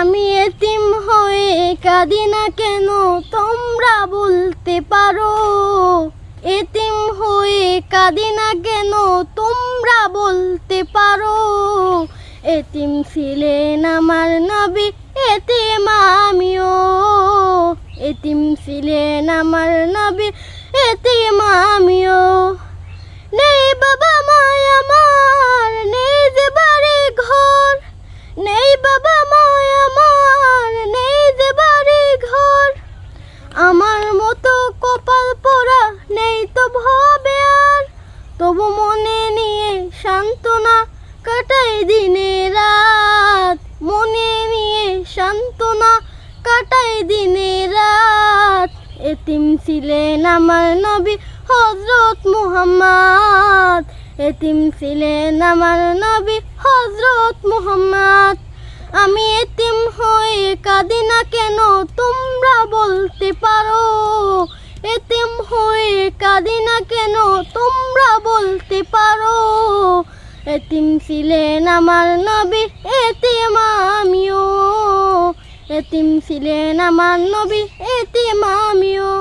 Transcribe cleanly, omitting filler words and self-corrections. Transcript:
আমি এতিম হয়ে কাঁদি না কেন তোমরা বলতে পারো। এতিম হয়ে কাঁদি না কেন তোমরা বলতে পারো। এতিম ছিলেন আমার নবী, এতিম আমিও। এতিম ছিলেন আমার নবী, এতিম আমিও। নেই বাবা মায় আমার, নেই যে বাড়ি ঘর। নেই বাবা মায় আমার, নেই যে বাড়ি ঘর। আমার মতো কপাল পোড়া নেই তো ভবে আর। তবু মনে নিয়ে সান্ত্বনা কাটাই দিনে রাত। মনে নিয়ে সান্ত্বনা কাটাই দিনে রাত। এতিম ছিলেন আমার নবী হযরত মুহাম্মদ। এতিম ছিলেন আমার নবী হযরত মুহাম্মদ। আমি এতিম হয়ে কাঁদি না কেন তোমরা বলতে পারো। এতিম হয়ে কাঁদি না কেন তোমরা বলতে পারো। এতিম ছিলেন আমার নবী, এতিম আমিও। এতিম ছিলেন আমার নবী, এতিম আমিও।